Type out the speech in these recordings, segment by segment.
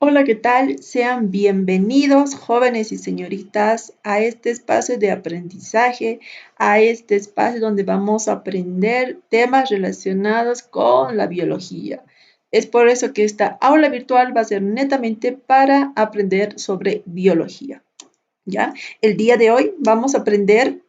Hola, ¿qué tal? Sean bienvenidos, jóvenes y señoritas, a este espacio de aprendizaje, a este espacio donde vamos a aprender temas relacionados con la biología. Es por eso que esta aula virtual va a ser netamente para aprender sobre biología, ¿ya? El día de hoy vamos a aprender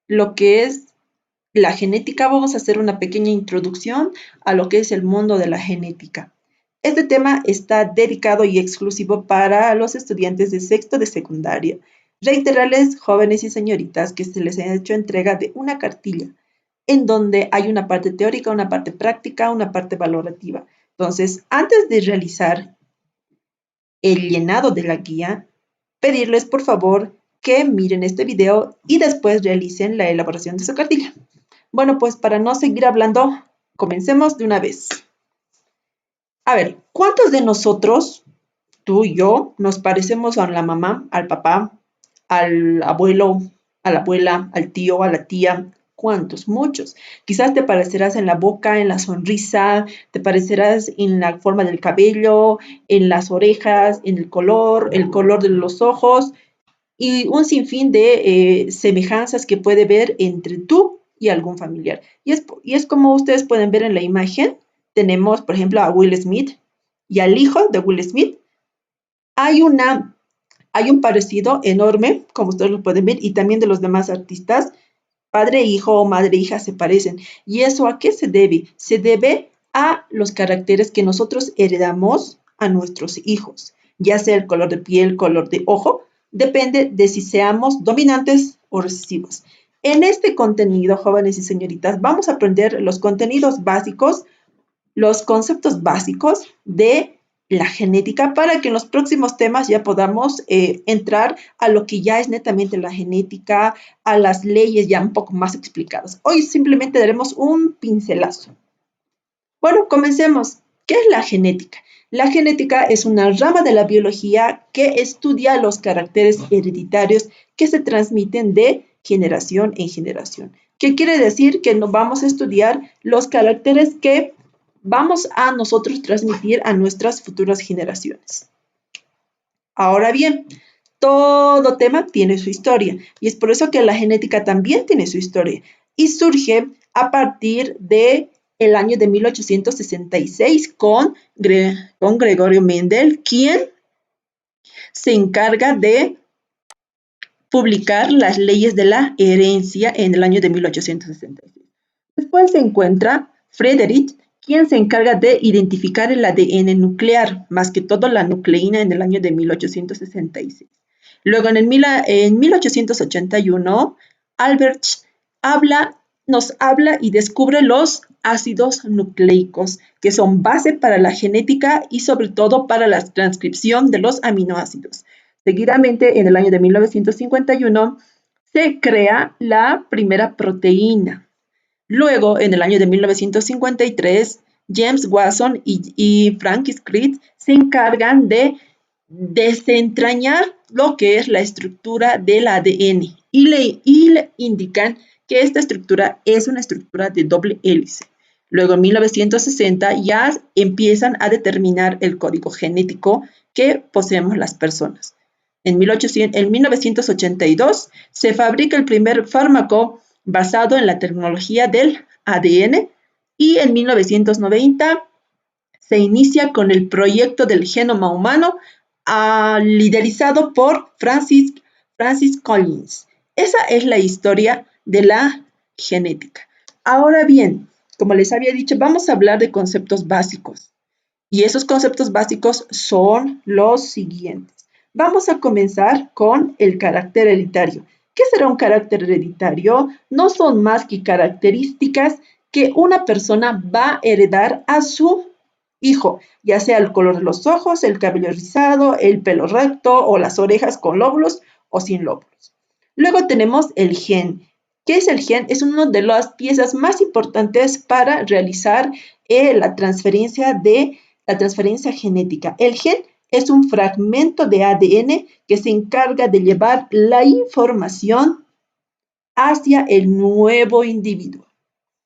lo que es la genética. Vamos a hacer una pequeña introducción a lo que es el mundo de la genética. Este tema está dedicado y exclusivo para los estudiantes de sexto de secundaria. Reiterarles, jóvenes y señoritas, que se les ha hecho entrega de una cartilla en donde hay una parte teórica, una parte práctica, una parte valorativa. Entonces, antes de realizar el llenado de la guía, pedirles por favor que miren este video y después realicen la elaboración de su cartilla. Bueno, pues para no seguir hablando, comencemos de una vez. A ver, ¿cuántos de nosotros, tú y yo, nos parecemos a la mamá, al papá, al abuelo, a la abuela, al tío, a la tía? ¿Cuántos? Muchos. Quizás te parecerás en la boca, en la sonrisa, te parecerás en la forma del cabello, en las orejas, en el color de los ojos y un sinfín de semejanzas que puede ver entre tú y algún familiar. Y es como ustedes pueden ver en la imagen, tenemos, por ejemplo, a Will Smith y al hijo de Will Smith. Hay, una, hay un parecido enorme, como ustedes lo pueden ver, y también de los demás artistas. Padre e hijo o madre e hija se parecen. ¿Y eso a qué se debe? Se debe a los caracteres que nosotros heredamos a nuestros hijos, ya sea el color de piel, color de ojo, depende de si seamos dominantes o recesivos. En este contenido, jóvenes y señoritas, vamos a aprender los contenidos básicos, los conceptos básicos de la genética para que en los próximos temas ya podamos entrar a lo que ya es netamente la genética, a las leyes ya un poco más explicadas. Hoy simplemente daremos un pincelazo. Bueno, comencemos. ¿Qué es la genética? La genética es una rama de la biología que estudia los caracteres hereditarios que se transmiten de generación en generación. ¿Qué quiere decir? Que nos vamos a estudiar los caracteres que vamos a nosotros transmitir a nuestras futuras generaciones. Ahora bien, todo tema tiene su historia y es por eso que la genética también tiene su historia y surge a partir de el año de 1866 con Gregorio Mendel, quien se encarga de publicar las leyes de la herencia en el año de 1866. Después se encuentra Frederick, quien se encarga de identificar el ADN nuclear, más que todo la nucleína en el año de 1866. Luego, en 1881, Albert nos habla y descubre los ácidos nucleicos, que son base para la genética y sobre todo para la transcripción de los aminoácidos. Seguidamente, en el año de 1951, se crea la primera proteína. Luego, en el año de 1953, James Watson y Frank Crick se encargan de desentrañar lo que es la estructura del ADN y le indican que esta estructura es una estructura de doble hélice. Luego, en 1960, ya empiezan a determinar el código genético que poseemos las personas. En 1982 se fabrica el primer fármaco basado en la tecnología del ADN y en 1990 se inicia con el proyecto del genoma humano liderizado por Francis Collins. Esa es la historia de la genética. Ahora bien, como les había dicho, vamos a hablar de conceptos básicos. Y esos conceptos básicos son los siguientes. Vamos a comenzar con el carácter hereditario. ¿Qué será un carácter hereditario? No son más que características que una persona va a heredar a su hijo, ya sea el color de los ojos, el cabello rizado, el pelo recto o las orejas con lóbulos o sin lóbulos. Luego tenemos el gen. ¿Qué es el gen? Es una de las piezas más importantes para realizar la transferencia genética. El gen es un fragmento de ADN que se encarga de llevar la información hacia el nuevo individuo.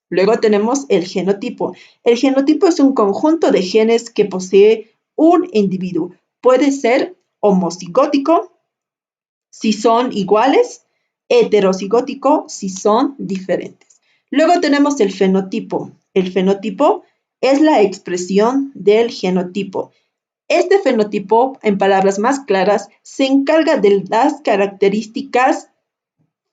Luego tenemos el genotipo. El genotipo es un conjunto de genes que posee un individuo. puede ser homocigótico si son iguales, heterocigótico si son diferentes. Luego tenemos el fenotipo. El fenotipo es la expresión del genotipo. Este fenotipo, en palabras más claras, se encarga de las características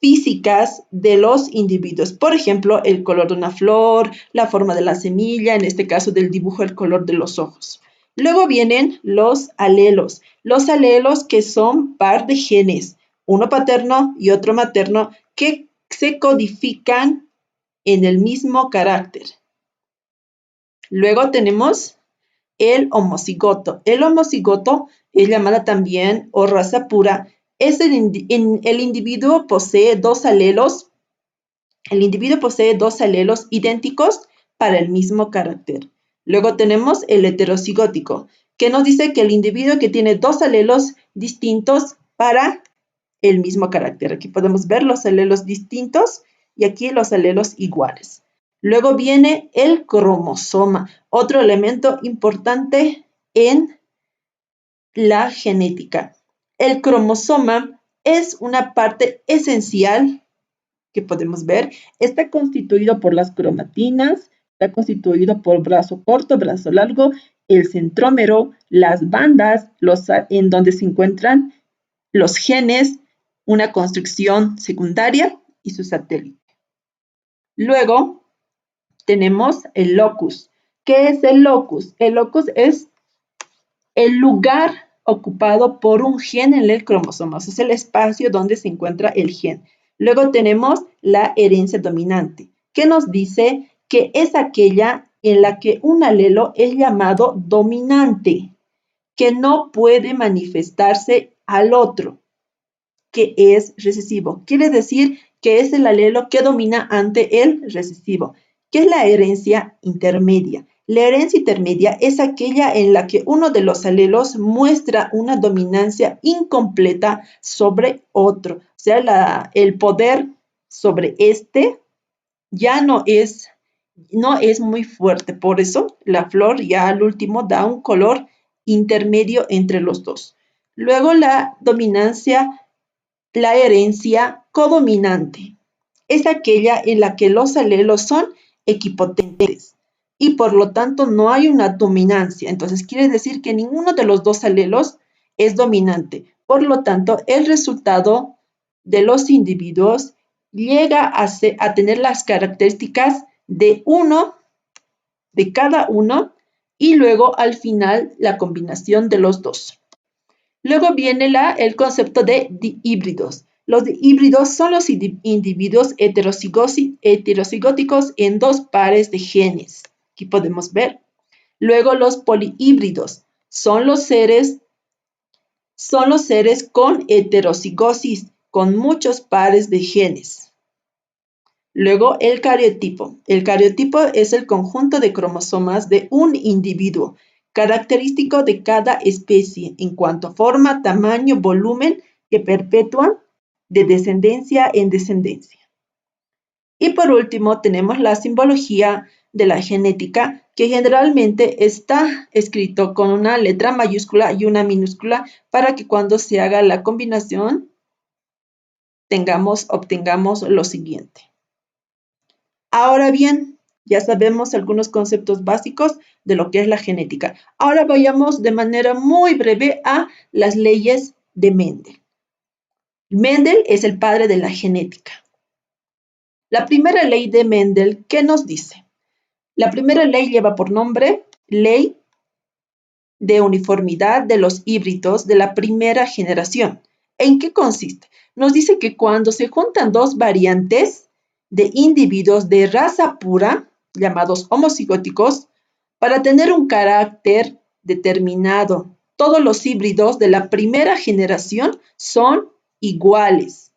físicas de los individuos. Por ejemplo, el color de una flor, la forma de la semilla, en este caso del dibujo, el color de los ojos. Luego vienen los alelos. Los alelos que son par de genes, uno paterno y otro materno, que se codifican en el mismo carácter. Luego tenemos el homocigoto. El homocigoto es llamada también o raza pura. El individuo posee dos alelos. El individuo posee dos alelos idénticos para el mismo carácter. Luego tenemos el heterocigótico, que nos dice que el individuo que tiene dos alelos distintos para el mismo carácter. Aquí podemos ver los alelos distintos y aquí los alelos iguales. Luego viene el cromosoma, otro elemento importante en la genética. El cromosoma es una parte esencial que podemos ver. Está constituido por las cromatinas, está constituido por brazo corto, brazo largo, el centrómero, las bandas, en donde se encuentran los genes, una construcción secundaria y su satélite. Luego tenemos el locus. ¿Qué es el locus? El locus es el lugar ocupado por un gen en el cromosoma. Es el espacio donde se encuentra el gen. Luego tenemos la herencia dominante, que nos dice que es aquella en la que un alelo es llamado dominante, que no puede manifestarse al otro, que es recesivo. Quiere decir que es el alelo que domina ante el recesivo, que es la herencia intermedia. La herencia intermedia es aquella en la que uno de los alelos muestra una dominancia incompleta sobre otro. O sea, el poder sobre este ya no es muy fuerte. Por eso la flor ya al último da un color intermedio entre los dos. Luego la herencia codominante es aquella en la que los alelos son equipotentes y por lo tanto no hay una dominancia. Entonces quiere decir que ninguno de los dos alelos es dominante. Por lo tanto, el resultado de los individuos llega a tener las características de cada uno y luego al final la combinación de los dos. Luego viene el concepto de dihíbridos. Los dihíbridos son los individuos heterocigóticos en dos pares de genes. Aquí podemos ver. Luego los polihíbridos son los seres con heterocigosis, con muchos pares de genes. Luego el cariotipo. El cariotipo es el conjunto de cromosomas de un individuo, característico de cada especie en cuanto a forma, tamaño, volumen, que perpetúan de descendencia en descendencia. Y por último tenemos la simbología de la genética, que generalmente está escrito con una letra mayúscula y una minúscula para que cuando se haga la combinación obtengamos lo siguiente. Ahora bien, ya sabemos algunos conceptos básicos de lo que es la genética. Ahora vayamos de manera muy breve a las leyes de Mendel. Mendel es el padre de la genética. La primera ley de Mendel, ¿qué nos dice? La primera ley lleva por nombre Ley de Uniformidad de los Híbridos de la Primera Generación. ¿En qué consiste? Nos dice que cuando se juntan dos variantes de individuos de raza pura, llamados homocigóticos, para tener un carácter determinado, todos los híbridos de la primera generación son iguales.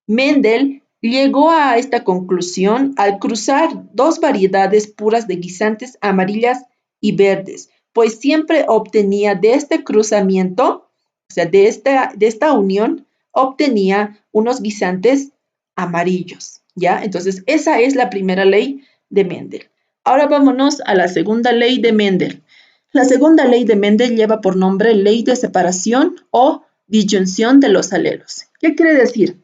Mendel llegó a esta conclusión al cruzar dos variedades puras de guisantes amarillas y verdes, pues siempre obtenía de este cruzamiento, o sea, de esta unión, obtenía unos guisantes amarillos, ¿ya? Entonces, esa es la primera ley de Mendel. Ahora vámonos a la segunda ley de Mendel. La segunda ley de Mendel lleva por nombre ley de separación o disyunción de los alelos. ¿Qué quiere decir?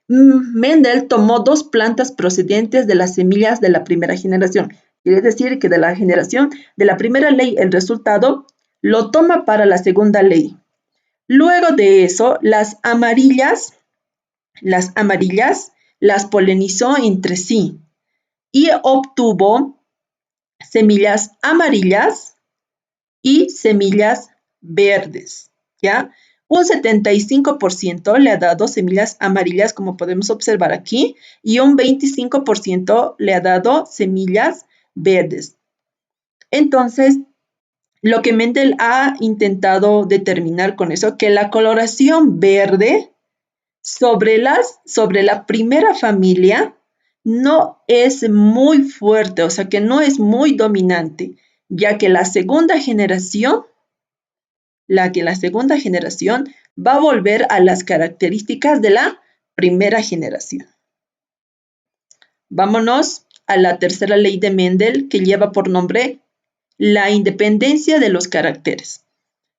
Mendel tomó dos plantas procedentes de las semillas de la primera generación. Quiere decir que de la generación de la primera ley el resultado lo toma para la segunda ley. Luego de eso, las amarillas las polinizó entre sí y obtuvo semillas amarillas y semillas verdes, ¿ya? Un 75% le ha dado semillas amarillas, como podemos observar aquí, y un 25% le ha dado semillas verdes. Entonces, lo que Mendel ha intentado determinar con eso, que la coloración verde sobre la primera familia no es muy fuerte, o sea que no es muy dominante, ya que la segunda generación va a volver a las características de la primera generación. Vámonos a la tercera ley de Mendel, que lleva por nombre la independencia de los caracteres.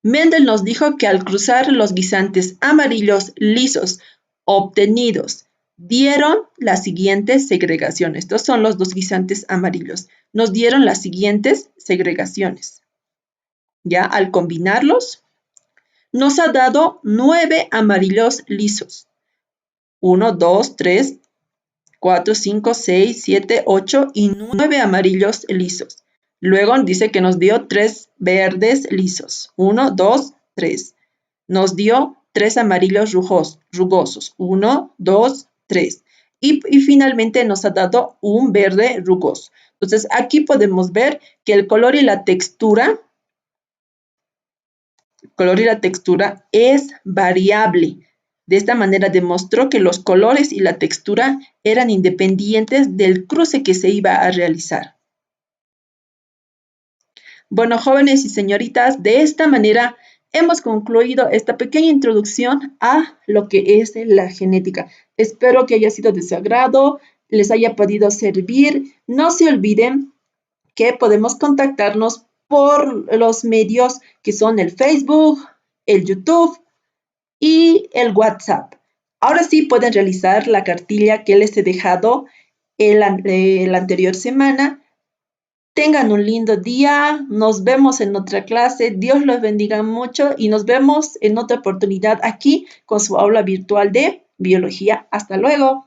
Mendel nos dijo que al cruzar los guisantes amarillos lisos obtenidos dieron la siguiente segregación. Estos son los dos guisantes amarillos. Nos dieron las siguientes segregaciones. Ya al combinarlos, nos ha dado 9 amarillos lisos. 1, 2, 3, 4, 5, 6, 7, 8 y 9 amarillos lisos. Luego dice que nos dio 3 verdes lisos. 1, 2, 3. Nos dio 3 amarillos rugosos. 1, 2, 3. Y finalmente nos ha dado un verde rugoso. Entonces aquí podemos ver que el color y la textura es variable. De esta manera demostró que los colores y la textura eran independientes del cruce que se iba a realizar. Bueno, jóvenes y señoritas, de esta manera hemos concluido esta pequeña introducción a lo que es la genética. Espero que haya sido de su agrado, les haya podido servir. No se olviden que podemos contactarnos por los medios que son el Facebook, el YouTube y el WhatsApp. Ahora sí pueden realizar la cartilla que les he dejado la anterior semana. Tengan un lindo día, nos vemos en otra clase, Dios los bendiga mucho y nos vemos en otra oportunidad aquí con su aula virtual de biología. Hasta luego.